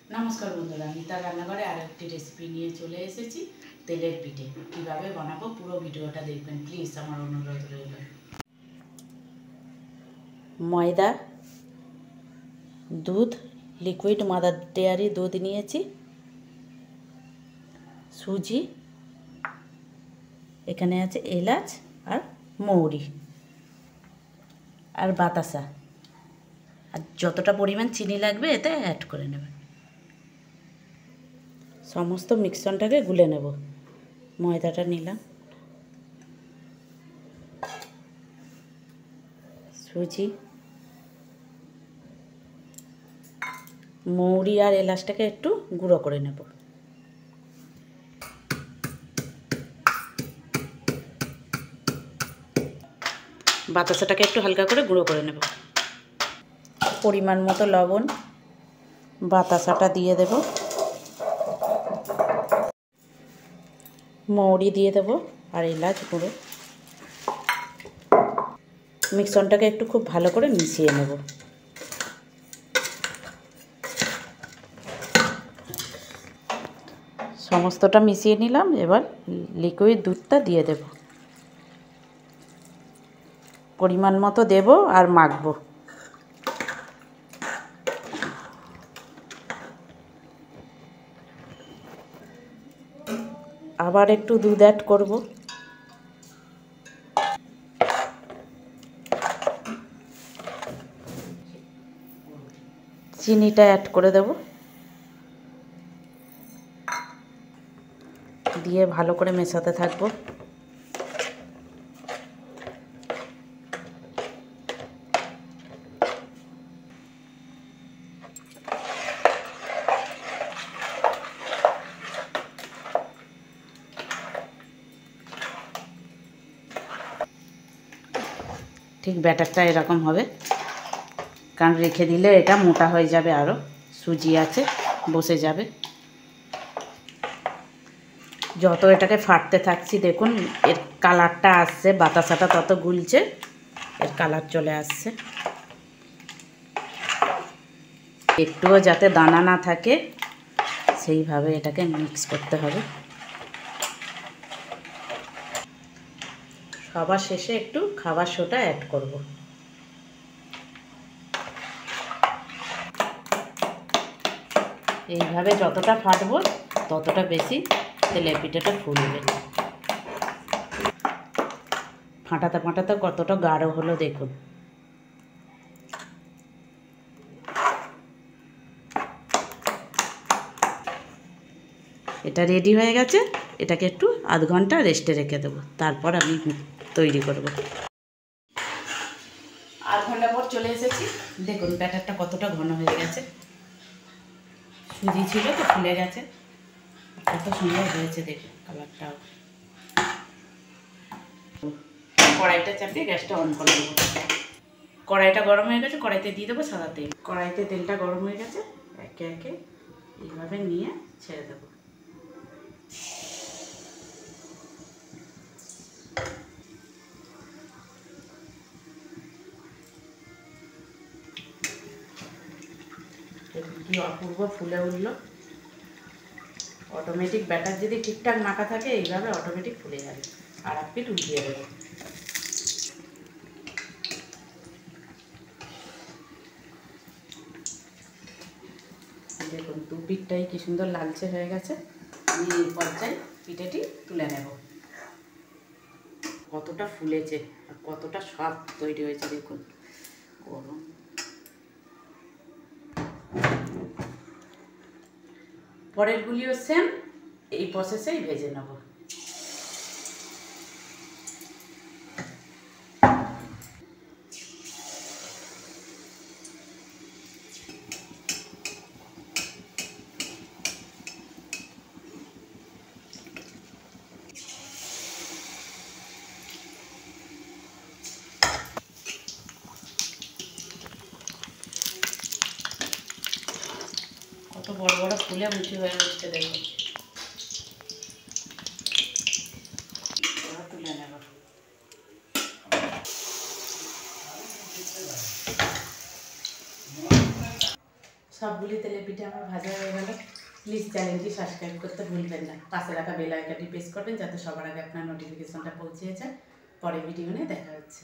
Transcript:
नमस्कार बंधुरा मिता रान्नाघरे आरेकटी रेसिपि निये चले एसेछि तेलेर पिठे किभाबे बानाबो पुरो भिडियोटा देखबेन प्लिज आमार अनुरोध रइल। मयदा दूध लिक्विड मादार डेयरी दूध निয়েছি সুজি এখানে আছে এলাচ আর মৌরি আর বাতাসা আর যতটা পরিমাণ চিনি লাগবে এতে অ্যাড করে নেবেন। সমস্ত মিশ্রণটাকে গুলে নেব। ময়দাটা নিলাম, সুজি, মৌরি আর এলাচটাকে একটু গুঁড়ো করে নেব। বাতাসাটাকে একটু হালকা করে গুঁড়ো করে নেব। পরিমাণ মতো লবণ, বাতাসাটা দিয়ে দেব, মৌরি দিয়ে দেব আর এলাচ গুঁড়ো। মিশ্রণটাকে একটু খুব ভালো করে মিশিয়ে নেব। সমস্তটা মিশিয়ে নিলাম। এবার লিকুইড দুধটা দিয়ে দেব, পরিমাণ মতো দেব আর মাখবো। আবার একটু দুধ অ্যাড করব। চিনিটা অ্যাড করে দেব, দিয়ে ভালো করে মেশাতে থাকবো। ঠিক ব্যাটারটা এরকম হবে, কারণ রেখে দিলে এটা মোটা হয়ে যাবে, আরও সুজি আছে বসে যাবে। যত এটাকে ফাটতে থাকছি দেখুন এর কালারটা আসছে, বাতাসাটা তত গুলছে, এর কালার চলে আসছে। একটুও যাতে দানা না থাকে সেইভাবে এটাকে মিক্স করতে হবে। সবার শেষে একটু খাবার সোডা অ্যাড করব। এইভাবে যতটা ফাটবো ততটা বেশি তেলের পিঠেটা ফুলবে। ফাটাতে ফাটাতে কতটা গাঢ় হলো দেখুন। এটা রেডি হয়ে গেছে। এটাকে একটু আধ ঘন্টা রেস্টে রেখে দেবো, তারপর আমি তৈরি করব। আধ ঘন্টা পর চলে এসেছি, দেখুন ব্যাটারটা কতটা ঘন হয়ে গেছে। সুজি ছিল তো ফুলে গেছে, কত সুন্দর হয়েছে দেখুন কালারটাও। কড়াইটা চাপিয়ে গ্যাসটা অন করে দেবো। কড়াইটা গরম হয়ে গেছে, কড়াইতে দিয়ে দেবো সাদা তেল। কড়াইতে তেলটা গরম হয়ে গেছে, একে একে এইভাবে নিয়ে ছেড়ে দেবো। কি অপূর্ব ফুলে উঠলো। অটোমেটিক ব্যাটার যদি ঠিকঠাক মাখা থাকে এইভাবে অটোমেটিক ফুলে যাবে। আর এক পিঠ উঠিয়ে দেবো। দেখুন দু পিঠটাই কি সুন্দর লালচে হয়ে গেছে। আমি এই পর্যায়ে পিঠেটি তুলে নেব। কতটা ফুলেছে আর কতটা সফট তৈরি হয়েছে দেখুন। গরম পরেরগুলিও সেম এই প্রসেসেই ভেজে নেব। কত বড় বড় ফুলে মুঠি হয়ে উঠছে দেখুন। তুলে নেব। সবগুলি তেলে পিঠে আমার ভাজা হয়ে গেল। প্লিজ চ্যানেলটি সাবস্ক্রাইব করতে ভুলবেন না, পাশে রাখা বেল আইকনটি প্রেস করবেন যাতে সবার আগে আপনার নোটিফিকেশনটা পৌঁছে যায়। পরের ভিডিও নিয়ে দেখা হচ্ছে।